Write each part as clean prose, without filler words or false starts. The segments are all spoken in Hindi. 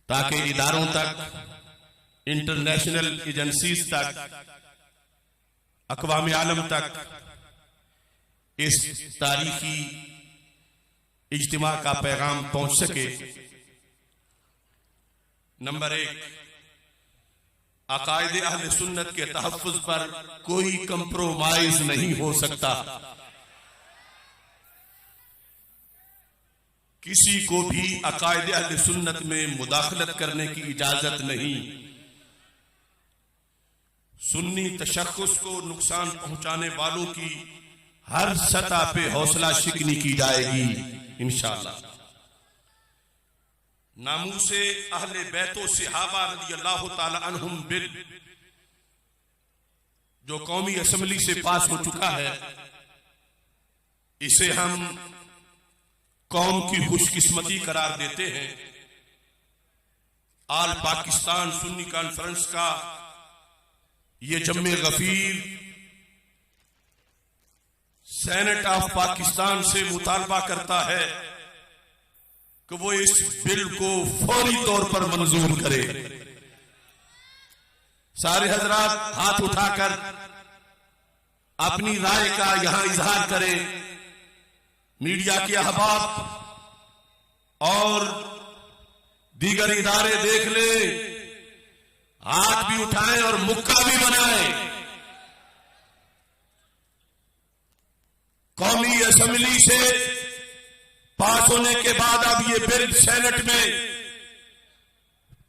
ताकि इदारों तक, इंटरनेशनल एजेंसीज तक, अक़वाम आलम तक इस तारीखी इज्तिमा का पैगाम पहुंच सके। नंबर 1, अकायदे अहले सुन्नत के तहफ़्फ़ुज़ पर कोई कंप्रोमाइज नहीं हो सकता। किसी को भी अकायदे अहले सुन्नत में मुदाखलत करने की इजाजत नहीं। सुन्नी तशख़्ख़ुस को नुकसान पहुंचाने वालों की हर सतह पे हौसला शिकनी की जाएगी इंशाअल्लाह। नामूसे अहले बैतो सहाबा रज़ियल्लाहु ताला अन्हुम बिल जो कौमी असम्बली से पास हो चुका है, इसे हम कौम की खुशकिस्मती करार देते हैं। आल पाकिस्तान सुन्नी कॉन्फ्रेंस का ये जम्मे गफीर सेनेट ऑफ पाकिस्तान से मुतालबा करता है कि वो इस बिल को फौरी तौर पर मंजूर करे। सारे हजरात हाथ उठाकर अपनी राय का यहां इजहार करें। मीडिया के अहबाब और दीगर इदारे देख ले, हाथ भी उठाएं और मुक्का भी बनाएं। कौमी असेंबली से पास होने के बाद अब ये बिल सेनेट में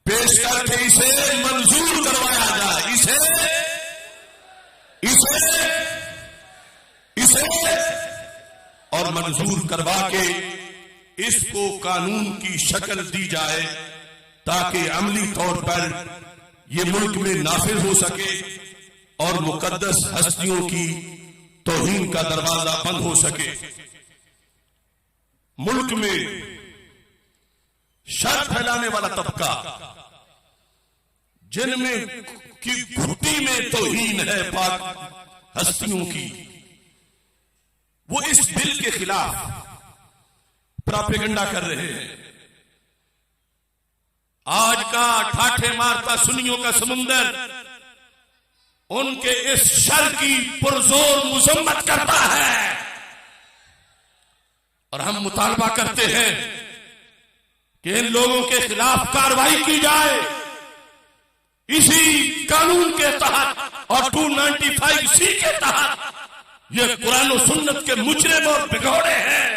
पेश करके इसे मंजूर करवाया जाए। इसे और मंजूर करवा के इसको कानून की शक्ल दी जाए ताकि अमली तौर पर यह मुल्क में नाफिज हो सके और मुकद्दस हस्तियों की तौहीन का दरवाजा बंद हो सके। मुल्क में शर फैलाने वाला तबका, जिनमें की घुट्टी में तौहीन है पाक हस्तियों की, वो इस बिल के खिलाफ प्रोपेगेंडा कर रहे हैं। आज का ठाठे मारता सुन्नियों का समुंदर उनके इस शर की पुरजोर मुजम्मत करता है और हम मुतालबा करते हैं कि इन लोगों के खिलाफ कार्रवाई की जाए। इसी कानून के तहत और 295C के तहत ये कुरान और सुन्नत के मुजरिम और बिगौड़े हैं।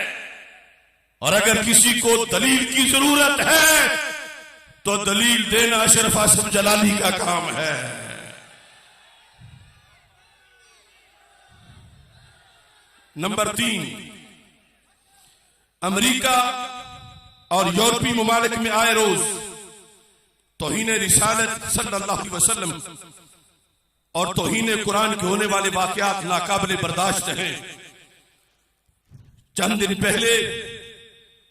और अगर किसी को दलील की जरूरत है तो दलील देना अशरफ आसिफ जलाली का काम है। नंबर 3, अमेरिका और यूरोपीय ममालिक में आए रोज तौहीन रिसालत सल्लल्लाहु अलैहि वसल्लम और तौहीन कुरान के होने वाले वाकयात नाकाबिले बर्दाश्त हैं। चंद दिन पहले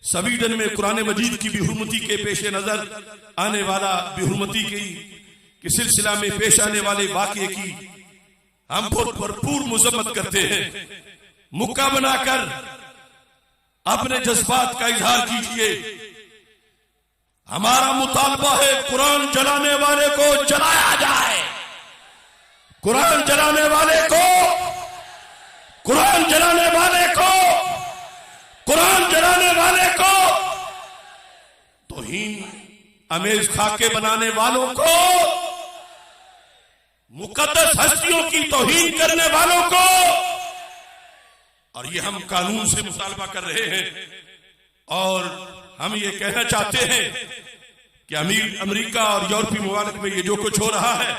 स्वीडन में कुरान मजीद की बेहुरमती के पेश नजर आने वाला बेहुरमती के सिलसिला में पेश आने वाले वाकये की हम बहुत भरपूर मुजम्मत करते हैं। मुक्का बनाकर अपने जज्बात का इजहार कीजिए। हमारा मुतालबा है कुरान जलाने वाले को जलाया जाए। कुरान जलाने वाले को, कुरान जलाने वाले को, कुरान जलाने वाले को, तौहीन अमेज खाके बनाने वालों को, मुकद्दस हस्तियों की तौहीन करने वालों को, और ये हम कानून से मुतालबा कर रहे हैं। और हम ये कहना चाहते हैं कि अमेरिका और यूरोपीय ममालिक में ये जो कुछ हो रहा है,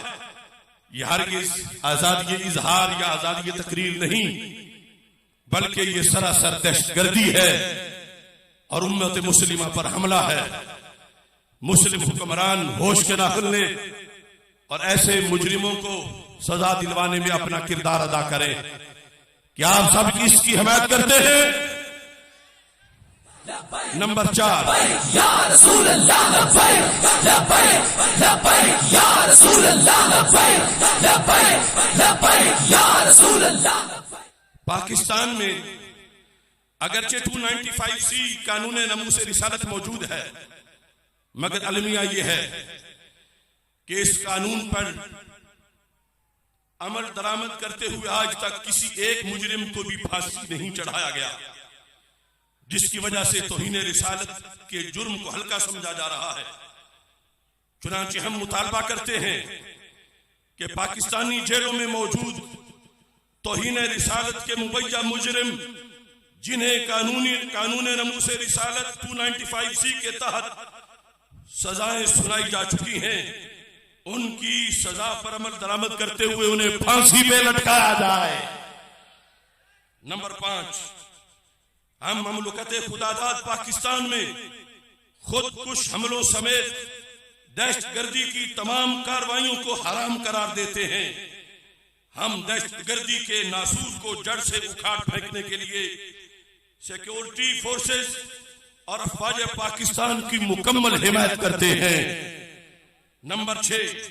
ये हरगिज़ आजादी इजहार या आजादी तकरीर नहीं, बल्कि ये सरासर दहशतगर्दी है और उम्मत मुस्लिमा पर हमला है। मुस्लिम हुक्मरान होश के ना खुलने और ऐसे मुजरिमों को सजा दिलवाने में अपना किरदार अदा करें। क्या आप सब इसकी हिमायत करते हैं? नंबर 4, पाकिस्तान में अगरचे 295C कानून नमूसे रिसालत मौजूद है, मगर अलमिया यह है कि इस कानून पर अमल दरामद करते हुए आज तक किसी एक मुजरिम को भी फांसी नहीं चढ़ाया गया, जिसकी वजह से तौहीन रिसालत के जुर्म को हल्का समझा जा रहा है। चुनांचे हम मुतालबा करते हैं कि पाकिस्तानी जेलों में मौजूद तौहीन रिसालत के मुबैया मुजरिम, जिन्हें कानून नमूसे रिसालत 295C के तहत सजाएं सुनाई जा चुकी हैं, उनकी सजा पर अमल दरामद करते हुए उन्हें फांसी पे लटकाया जाए। नंबर 5, हम ममलकत खुदादाद पाकिस्तान में खुदकुश हमलों समेत दहशतगर्दी की तमाम कार्रवाइयों को हराम करार देते हैं। हम दहशतगर्दी के नासूर को जड़ से उखाड़ फेंकने के लिए सिक्योरिटी फोर्सेस और अफवाज पाकिस्तान की मुकम्मल हिमायत करते हैं। नंबर 6,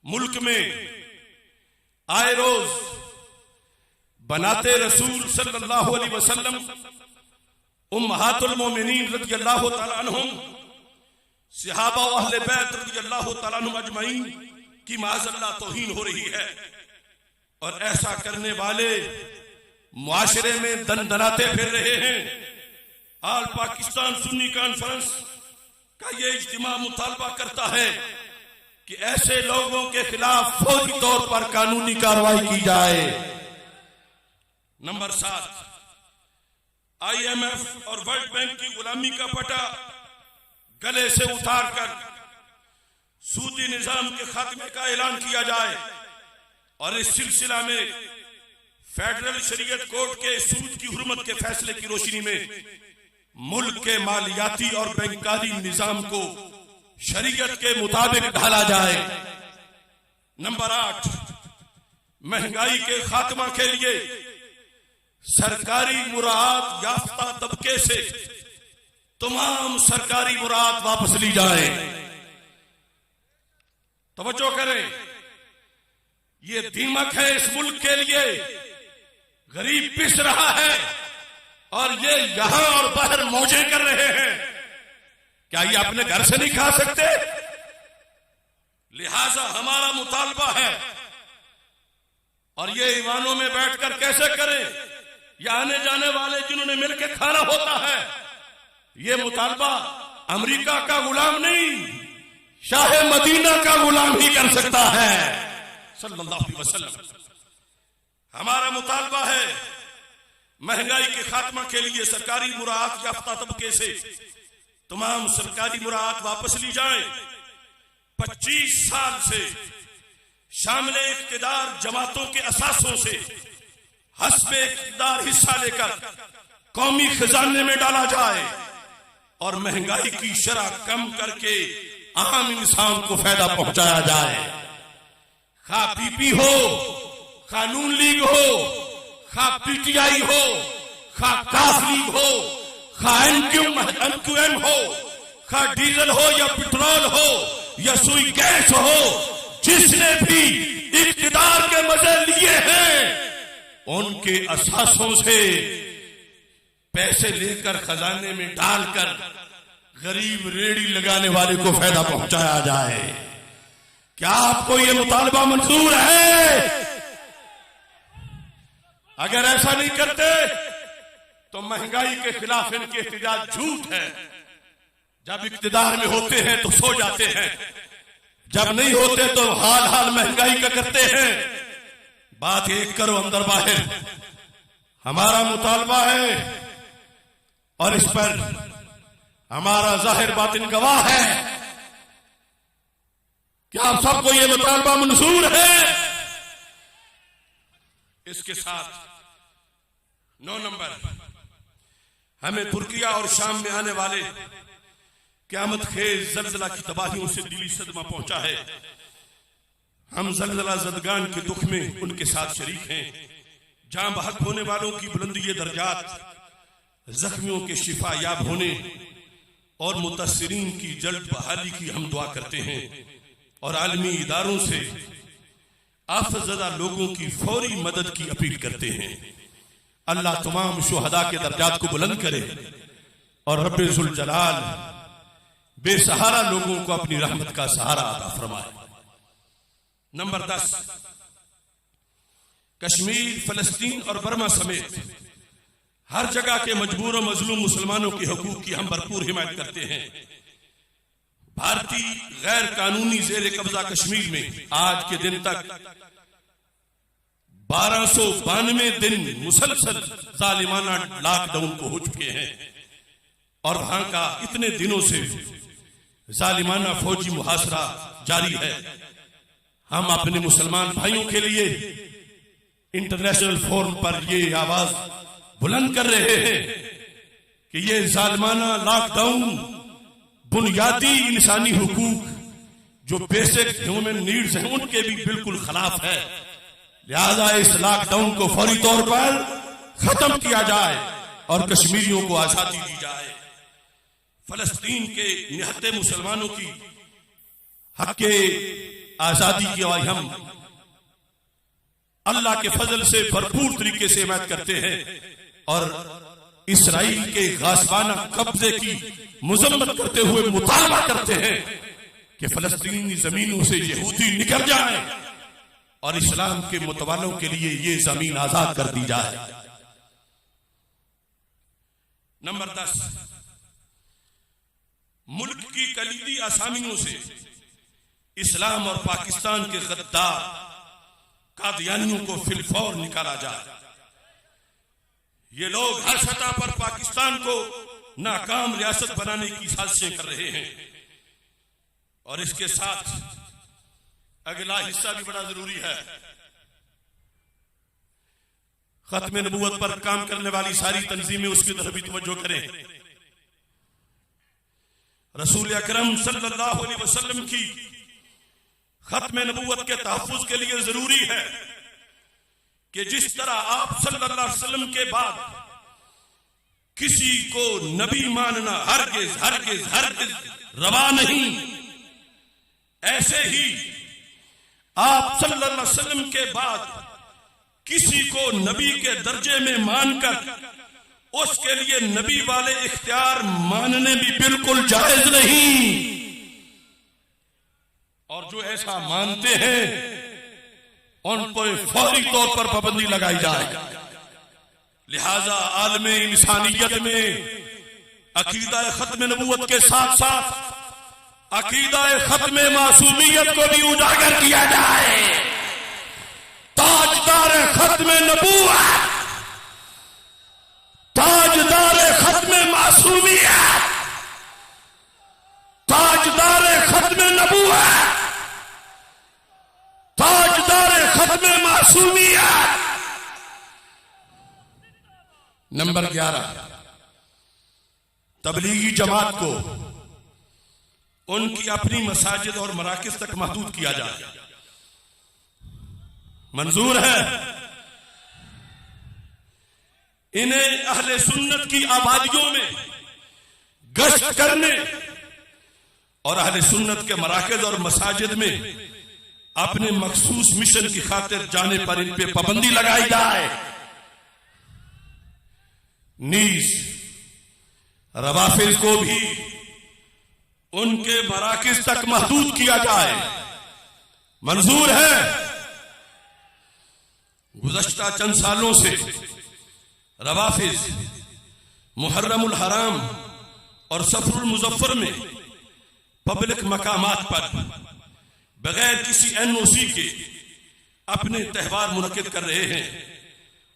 मुल्क में आए रोज बनाते रसूल सल्लल्लाहु अलैहि वसल्लम उम्महातुल मोमिनीन रज़ियल्लाहु तआला अन्हुम, सहाबा व अहले बैत रज़ियल्लाहु तआला अन्हुम अजमईन की माज़अल्लाह तौहीन हो रही है, और ऐसा करने वाले मुआशरे में दनदनाते फिर रहे हैं। आल पाकिस्तान सुन्नी कॉन्फ्रेंस का ये इज्तिमा मुतालबा करता है कि ऐसे लोगों के खिलाफ फौरी तौर पर कानूनी कार्रवाई की जाए। नंबर 7, IMF और वर्ल्ड बैंक की गुलामी का पटा गले से उतारकर सूदी निजाम के खात्मे का ऐलान किया जाए, और इस सिलसिला में फेडरल शरीयत कोर्ट के सूद की हुर्मत के फैसले की रोशनी में मुल्क के मालियाती और बैंकारी निजाम को शरीयत के मुताबिक ढाला जाए। नंबर 8, महंगाई के खात्मा के लिए सरकारी मुराद याफ्ता तबके से तमाम सरकारी मुराद वापस ली जाए। तवज्जो करें, ये दीमक है इस मुल्क के लिए। गरीब पिस रहा है और ये यहां और बाहर मौजे कर रहे हैं। क्या ये अपने घर से नहीं खा सकते? लिहाजा हमारा मुतालबा है, और ये ईवानों में बैठकर कैसे करें, या आने जाने वाले जिन्होंने मिलकर खाना होता है, ये मुतालबा अमेरिका का गुलाम नहीं, शाह मदीना का गुलाम ही कर सकता है सल्लल्लाहु अलैहि वसल्लम। हमारा मुतालबा है महंगाई के खात्मा के लिए सरकारी मुराद याफ्ता तबके से तमाम सरकारी मुराद वापस ली जाए। 25 साल से शामिल इख्तिदार जमातों के असासों से हस्बे इख्तिदार हिस्सा लेकर कौमी खजाने में डाला जाए, और महंगाई की शरह कम करके आम इंसान को फायदा पहुंचाया जाए। खा पीपी हो, खा नून लीग हो, खा PTI हो, खा काफ लीग हो, खा NQM हो, खा डीजल हो या पेट्रोल हो या सुई गैस हो, जिसने भी इख्तिदार के मजे लिए हैं, उनके असासों से पैसे लेकर खजाने में डालकर गरीब रेड़ी लगाने वाले को फायदा पहुंचाया जाए। क्या आपको यह मुतालबा मंजूर है? अगर ऐसा नहीं करते तो महंगाई के खिलाफ इनके एहतजाज झूठ है। जब इख्तिदार में होते हैं तो सो जाते हैं, जब नहीं होते तो हाल हाल महंगाई का करते हैं। बात एक करो अंदर बाहर। हमारा मुतालबा है और इस पर हमारा जाहिर बातिन गवाह है। क्या आप सबको यह मुतालबा मंजूर है? इसके साथ 9 नंबर, हमें तुर्किया और शाम में आने वाले क़यामत खेज जल्जला की तबाहियों से दिली सदमा पहुंचा है। हम जल्जला ज़दगान के दुख में उनके साथ शरीक हैं। जान बहक होने वालों की बुलंदी दर्जात, जख्मियों के शिफा याब होने और मुतासिरीन की जल्द बहाली की हम दुआ करते हैं, और आलमी इदारों से आफतज़दा लोगों की फौरी मदद की अपील करते हैं। अल्लाह तमाम शुहदा के दर्जात को बुलंद करे और रब्बे जुल जलाल बेसहारा लोगों को अपनी रहमत का सहारा अता फरमाए। नंबर 10, कश्मीर, फलस्तीन और बर्मा समेत हर जगह के मजबूर और मजलूम मुसलमानों के हकूक की हम भरपूर हिमायत करते हैं। भारतीय गैर कानूनी जेर कब्जा कश्मीर में आज के दिन तक 1292 दिन मुसलसल जालिमाना लॉकडाउन को हो चुके हैं और वहां का इतने दिनों से जालिमाना फौजी मुहासरा जारी है। हम अपने मुसलमान भाइयों के लिए इंटरनेशनल फोरम पर ये आवाज बुलंद कर रहे हैं कि ये जालिमाना लॉकडाउन बुनियादी इंसानी हुकूक जो बेसिक ह्यूमन नीड्स हैं उनके भी बिल्कुल खिलाफ है। लिहाजा इस लॉकडाउन को फौरी तौर पर खत्म किया जाए और कश्मीरियों को आजादी दी जाए। फलस्तीन के निहत्ते मुसलमानों की हक आजादी की हम अल्लाह के फजल से भरपूर तरीके से हिमायत करते हैं और इसराइल के गासबाना कब्जे की मुजम्मत करते हुए मुतालबा करते हैं कि फलस्तीनी जमीनों से यहूदी निकल जाए और इस्लाम के मुतवालों के लिए ये जमीन आजाद कर दी जाए। नंबर 10, मुल्क की कलीदी असामियों से इस्लाम और पाकिस्तान के गद्दार कादियानियों को फिलफौर निकाला जाए। ये लोग हर सतह पर पाकिस्तान को नाकाम रियासत बनाने की साजिशें कर रहे हैं और इसके साथ अगला हिस्सा भी बड़ा जरूरी है। खत्म नबूवत पर काम करने वाली सारी तंजीमें उसकी तरफ भी तवज्जो करें। रसूल अकरम सल्लल्लाहु अलैहि वसल्लम की खत्म नबूवत के तहफ्फुज के लिए जरूरी है कि जिस तरह आप सल्लल्लाहु अलैहि वसल्लम के बाद किसी को नबी मानना हरगिज हरगिज हरगिज रवा नहीं, ऐसे ही आप सल्लल्लाहु अलैहि वसल्लम के बाद किसी को नबी के दर्जे में मानकर उसके लिए नबी वाले इख्तियार मानने भी बिल्कुल जायज नहीं और जो ऐसा मानते हैं उन पर फौरी तौर पर पाबंदी लगाई जाए। लिहाजा आलमे इंसानियत में अकीदा खत्म नबूवत के साथ साथ अकीदा खत्म मासूमियत को भी उजागर किया जाए। ताजदार खत्म नबूवत, ताजदार खत्म मासूमियत, ताजदार खत्म नबूवत, ताजदार खत्म मासूमियत। नंबर 11, तबलीगी जमात को उनकी अपनी मसाजिद और मराकिज तक महदूद किया जाए। मंजूर है इन्हें अहले सुन्नत की आबादियों में गश्त करने और अहले सुन्नत के मराकिज और मसाजिद में अपने मखसूस मिशन की खातिर जाने पर इन पे पाबंदी लगाई जाए। नीज रवाफिज को भी उनके मराकिज तक महदूद किया जाए। मंजूर है गुज़श्ता चंद सालों से रवाफिज मुहर्रमुल हराम और सफरुल मुज़फ्फर में पब्लिक मकामात पर बगैर किसी एनओसी के अपने त्यौहार मुनक्किद कर रहे हैं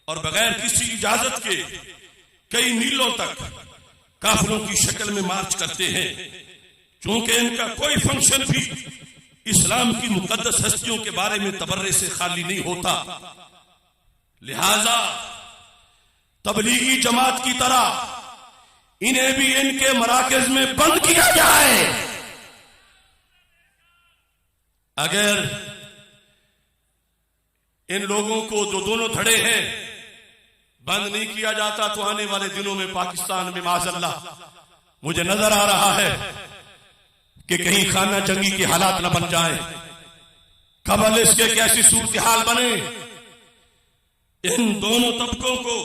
और बगैर किसी इजाजत के कई मीलों तक काफिलों की शक्ल में मार्च करते हैं। चूंकि इनका कोई फंक्शन भी इस्लाम की मुकद्दस हस्तियों के बारे में तबर्रे से खाली नहीं होता, लिहाजा तबलीगी जमात की तरह इन्हें भी इनके मराकज में बंद किया जाए। अगर इन लोगों को जो दोनों धड़े हैं बंद नहीं किया जाता तो आने वाले दिनों में पाकिस्तान में माज़अल्लाह मुझे नजर आ रहा है कि कहीं खाना जंगी के हालात न बन जाए, कबल इसके कैसी सूरत हाल बने। इन दोनों तबकों को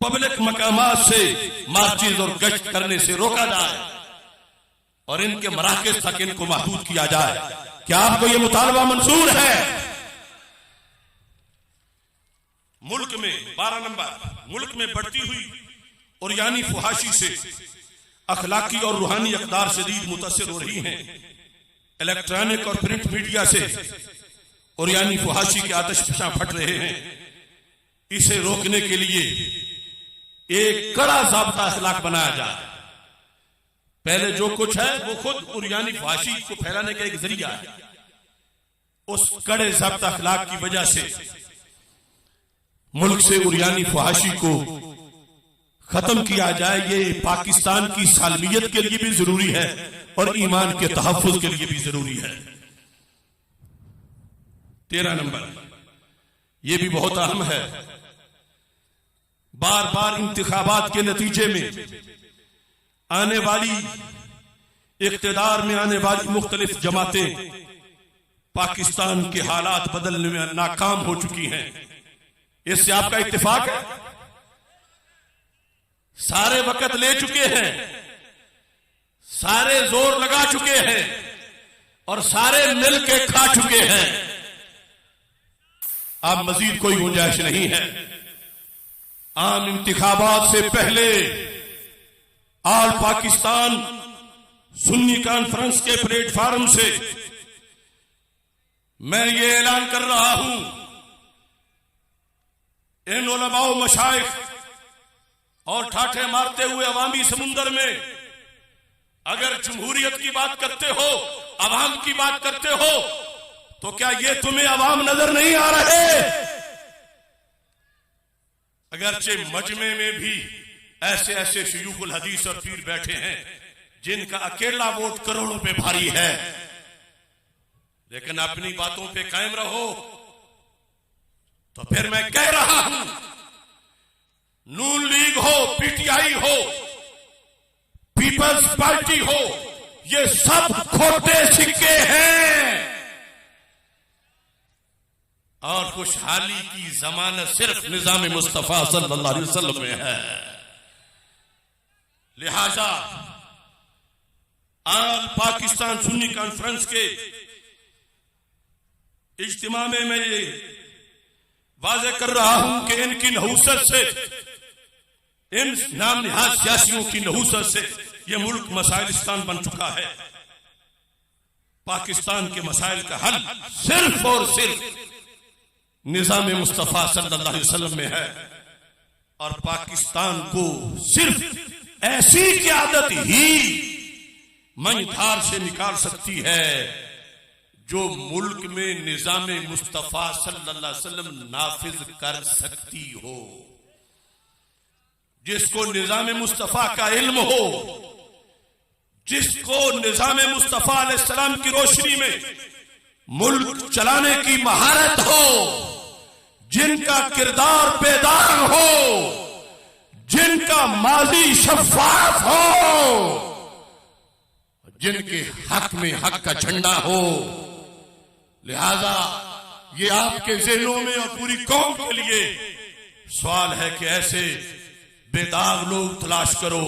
पब्लिक मकामात से मार्चिज और गश्त करने से रोका जाए और इनके मराकज़ तक इनको महदूद किया जाए। क्या आपको यह मुतालबा मंजूर है? मुल्क में 12 नंबर, मुल्क में बढ़ती हुई और यानी फुहाशी से अखलाकी और रूहानी अक़दार शदीद मुतासिर हो रही हैं। इलेक्ट्रॉनिक और प्रिंट मीडिया से और यानी फुहाशी के आतिश फशां फट रहे हैं। इसे रोकने के लिए एक कड़ा ज़ाब्ता अखलाक बनाया जाए। पहले जो कुछ है वो खुद उरियानी फहाशी को फैलाने का एक जरिया है। उस कड़े ज़ाब्ता अखलाक की वजह से मुल्क से उरियानी फहाशी को खत्म किया जाए। ये पाकिस्तान की सालमियत के लिए भी जरूरी है और ईमान के तहफ़्फ़ुज़ के लिए भी जरूरी है। 13 नंबर, यह भी बहुत अहम है। बार बार इंतखाबात के नतीजे में आने वाली इक़्तिदार में आने वाली मुख्तलिफ जमातें पाकिस्तान के हालात बदलने में नाकाम हो चुकी हैं। इससे आपका इत्तेफाक है? सारे वक्त ले चुके हैं, सारे जोर लगा चुके हैं और सारे मिल के खा चुके हैं। अब मजीद कोई गुंजाइश नहीं है। आम इंतखाबात से पहले ऑल पाकिस्तान सुन्नी कॉन्फ्रेंस के प्लेटफार्म से मैं ये ऐलान कर रहा हूं, इन उलमाओ मशाइख और ठाठे मारते हुए अवामी समुंदर में अगर जमहूरियत की बात करते हो, अवाम की बात करते हो, तो क्या ये तुम्हें अवाम नजर नहीं आ रहे? अगरचे मजमे में भी ऐसे ऐसे शयूखुल हदीस और पीर बैठे हैं जिनका अकेला वोट करोड़ों पे भारी है, लेकिन अपनी बातों पे कायम रहो। तो फिर मैं कह रहा हूं, नून लीग हो, पीटीआई हो, पीपल्स पार्टी हो, ये सब खोटे सिक्के हैं और खुशहाली की जमानत सिर्फ निजाम मुस्तफा सल्लल्लाहु अलैहि वसल्लम में है। लिहाजा ऑल पाकिस्तान सुन्नी कॉन्फ्रेंस के इज्तिमा में मैं ये वाज़े कर रहा हूं कि इनकी नहूसत से, इन नाम निहाद सियासियों की नहूसत से यह मुल्क मसाइलिस्तान बन चुका है। पाकिस्तान के मसाइल का हल सिर्फ और सिर्फ निजाम मुस्तफा सल्लल्लाहु अलैहि वसल्लम में है और पाकिस्तान को सिर्फ ऐसी क़यादत ही मंझधार से निकाल सकती है जो मुल्क में निजाम मुस्तफा सल्लल्लाहु अलैहि वसल्लम नाफिज कर सकती हो, जिसको निजाम मुस्तफा का इल्म हो, जिसको निजाम मुस्तफा अलैहिस्सलाम की रोशनी में मुल्क चलाने की महारत हो, जिनका किरदार बेदार हो, जिनका माजी शफाफ हो, जिनके हक में हक का झंडा हो। लिहाजा ये आपके ज़हनों में और पूरी कौम के लिए सवाल है कि ऐसे बेदाग लोग तलाश करो।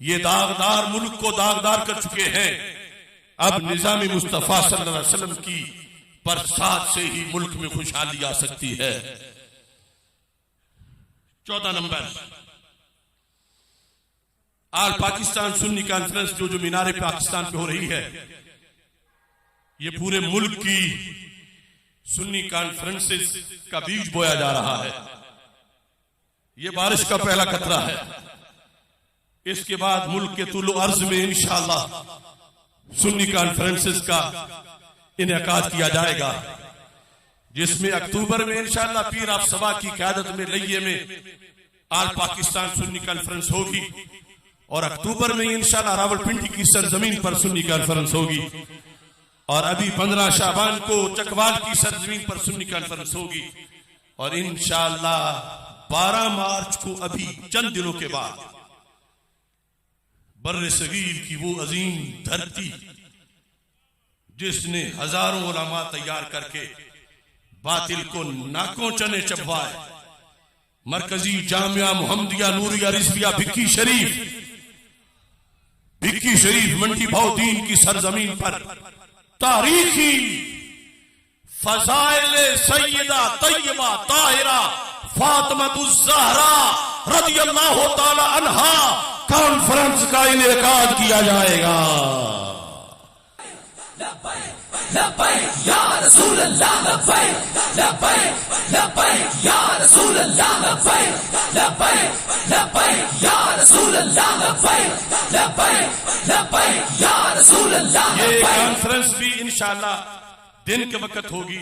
ये दागदार मुल्क को दागदार कर चुके हैं। अब निजाम मुस्तफा सल्लल्लाहु अलैहि वसल्लम की बरसात से ही मुल्क में खुशहाली आ सकती है। 14 number, all Pakistan Sunni conference जो मीनारे पाकिस्तान पे हो रही है, ये पूरे मुल्क की सुन्नी कॉन्फ्रेंसेस का बीज बोया जा रहा है। ये बारिश का पहला खतरा है। इसके बाद मुल्क के तुलो अर्ज में इंशाअल्लाह सुन्नी कॉन्फ्रेंसेस का इनेकाद किया जाएगा, जिसमें अक्टूबर में इंशाअल्लाह पीर आप सभा की क़यादत में लइये में ऑल पाकिस्तान सुन्नी कॉन्फ्रेंस होगी और अक्टूबर में इंशाअल्लाह रावलपिंडी की सरजमीन पर सुन्नी कॉन्फ्रेंस होगी और अभी 15 शाबान को चकवाल की सरजमीन पर सुन्नी कॉन्फ्रेंस होगी और इंशाअल्लाह 12 मार्च को अभी चंद दिनों के बाद बर्रे सगीर की वो अजीम धरती जिसने हजारों उलमा तैयार करके बातिल को नाकों चने चबवाए, मरकजी जामिया मुहम्मदिया नूरिया रिजविया भिक्की शरीफ मंडी भाउद्दीन की सरजमीन पर तारीखी फजाइल सैयदा तैयबा ताहिरा फातिमा रदियल्लाहु ताला अन्हा कॉन्फ्रेंस का इनेकाद किया जाएगा। लब्बैक या रसूल अल्लाह, लब्बैक लब्बैक लब्बैक या रसूल अल्लाह, लब्बैक लब्बैक लब्बैक या रसूल अल्लाह, लब्बैक लब्बैक लब्बैक या रसूल अल्लाह। ये कॉन्फ्रेंस भी इंशाअल्लाह दिन के वक्त होगी,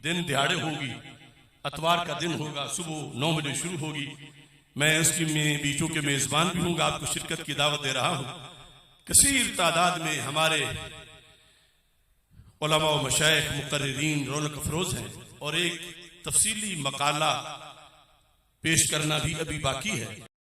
दिन दिहाड़े होगी, अतवार का दिन होगा, सुबह 9 बजे शुरू होगी। मैं उसकी में बीचों के मेजबान भी हूँ, आपको शिरकत की दावत दे रहा हूँ। कसीर तादाद में हमारे उलमा व मशाइख मुकर्रिरीन रौनक अफरोज हैं और एक तफसीली मकाला पेश करना भी अभी बाकी है।